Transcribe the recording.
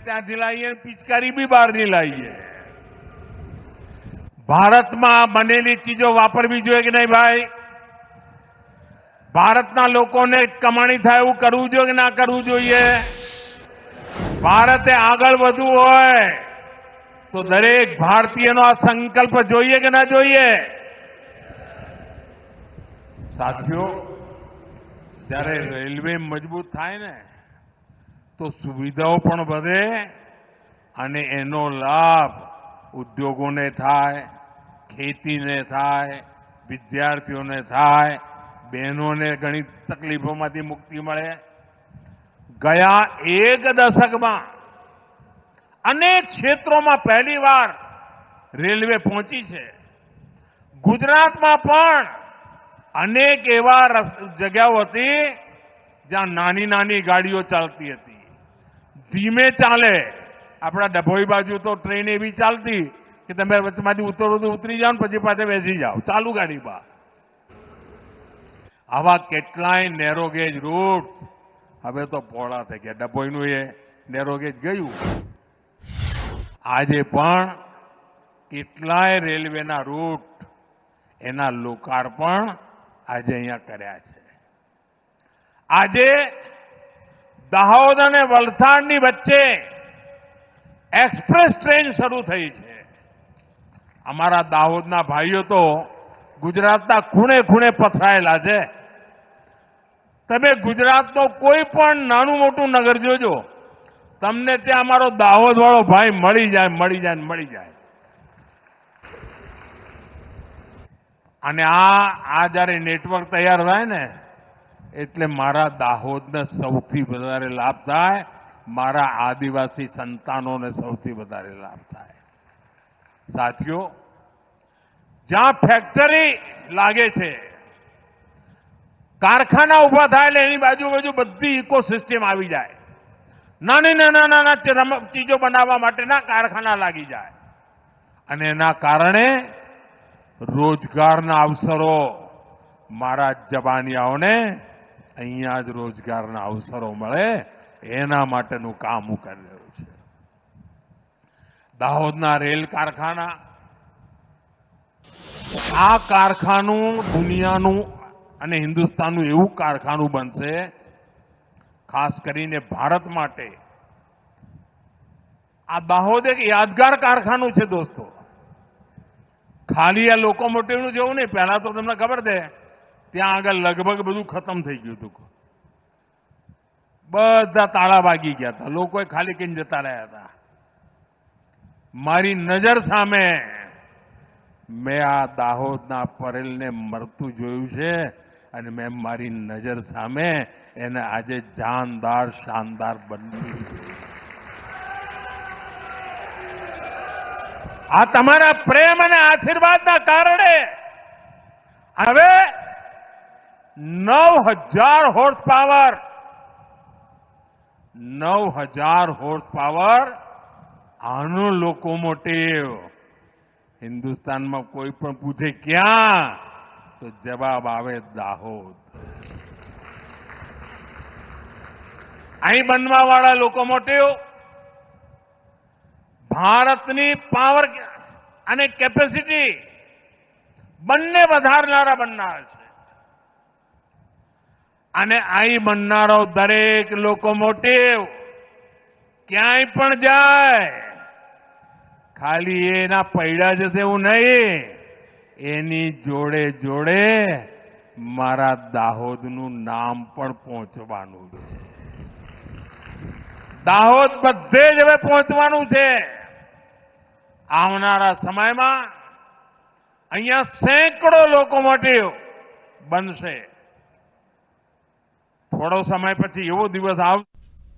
ત્યાંથી લાવીએ, પિચકારી બી બહારની લાવીએ. ભારતમાં બનેલી ચીજો વાપરવી જોઈએ કે નહીં ભાઈ? ભારતના લોકોને કમાણી થાય એવું કરવું જોઈએ કે ના કરવું જોઈએ? ભારતે આગળ વધવું હોય તો દરેક ભારતીયનો આ સંકલ્પ જોઈએ કે ના જોઈએ? સાથીઓ, જ્યારે રેલવે મજબૂત થાય ને તો સુવિધાઓ પણ વધે અને એનો લાભ ઉદ્યોગોને થાય, ખેતીને થાય, વિદ્યાર્થીઓને થાય, બહેનોને ઘણી તકલીફોમાંથી મુક્તિ મળે. ગયા એક દશકમાં અનેક ક્ષેત્રોમાં પહેલીવાર રેલવે પહોંચી છે. ગુજરાતમાં પણ અનેક એવા જગ્યાઓ હતી જ્યાં નાની નાની ગાડીઓ ચાલતી હતી, ધીમે ચાલે. આપણા ડભોઈ બાજુ તો ટ્રેન એવી ચાલતી કે તમે વચમાંથી ઉતરી જાઓ ને પછી પાછા બેસી જાઓ ચાલુ ગાડીમાં. આવા કેટલાય નેરોગેજ રૂટ્સ હવે તો પહોળા થઈ ગયા. ડભોઈનું એ નેરોગેજ ગયું. આજે પણ કેટલાય રેલવેના રૂટ એના લોકાર્પણ આજે અહીંયા કર્યા છે. આજે દાહોદ અને વલસાડની વચ્ચે એક્સપ્રેસ ટ્રેન શરૂ થઈ છે. અમારા દાહોદના ભાઈઓ તો ગુજરાતના ખૂણે ખૂણે પથરાયેલા છે. તમે ગુજરાતનો કોઈ પણ નાનું મોટું નગર જોજો, તમને ત્યાં અમારો દાહોદ વાળો ભાઈ મળી જાય. અને આ જ્યારે નેટવર્ક તૈયાર થાય ને એટલે મારા દાહોદને સૌથી વધારે લાભ થાય, મારા આદિવાસી સંતાનોને સૌથી વધારે લાભ થાય. સાથીઓ, જ્યાં ફેક્ટરી લાગે છે, કારખાના ઉભા થાય એટલે એની બાજુ બધી ઇકોસિસ્ટમ આવી જાય. નાના ચીજો બનાવવા માટેના કારખાના લાગી જાય અને એના કારણે રોજગારના અવસરો, મારા જવાનિયાઓને અહીંયા જ રોજગારના અવસરો મળે એના માટેનું કામ હું કરી રહ્યો છું. દાહોદના રેલ કારખાના, આ કારખાનું દુનિયાનું અને હિન્દુસ્તાનનું એવું કારખાનું બનશે, ખાસ કરીને ભારત માટે. આ દાહોદ એક યાદગાર કારખાનું છે દોસ્તો. ખાલી આ લોકોમોટિવનું જેવું નહીં. પહેલા તો તમને ખબર છે ત્યાં આગળ લગભગ બધું ખતમ થઈ ગયું હતું. બધા તાળા વાગી ગયા હતા, લોકોએ ખાલી કહીને જતા રહ્યા હતા. મારી નજર સામે મેં આ દાહોદના પરેલને મરતું જોયું છે અને મેં મારી નજર સામે એને આજે જાનદાર, શાનદાર બન્યું. આ તમારા પ્રેમ અને આશીર્વાદના કારણે હવે 9,000 હોર્સ પાવર આનું લોકોમોટિવ. હિન્દુસ્તાનમાં કોઈ પણ પૂછે ક્યાં, તો જવાબ આવે દાહોદ. અહીં બનવાવાળા લોકોમોટિવ ભારતની પાવર અને કેપેસિટી બંને વધારનારા બનનાર છે. અને અહીં બનનારો દરેક લોકોમોટિવ ક્યાંય પણ જાય ખાલી એના પૈડા જશે એવું નહીં, એની જોડે જોડે મારા દાહોદનું નામ પણ પહોંચવાનું છે. દાહોદ બધે જ હવે પહોંચવાનું છે. આવનારા સમયમાં અહીંયા સેંકડો લોકોમોટિવ બનશે. થોડો સમય પછી એવો દિવસ આવશે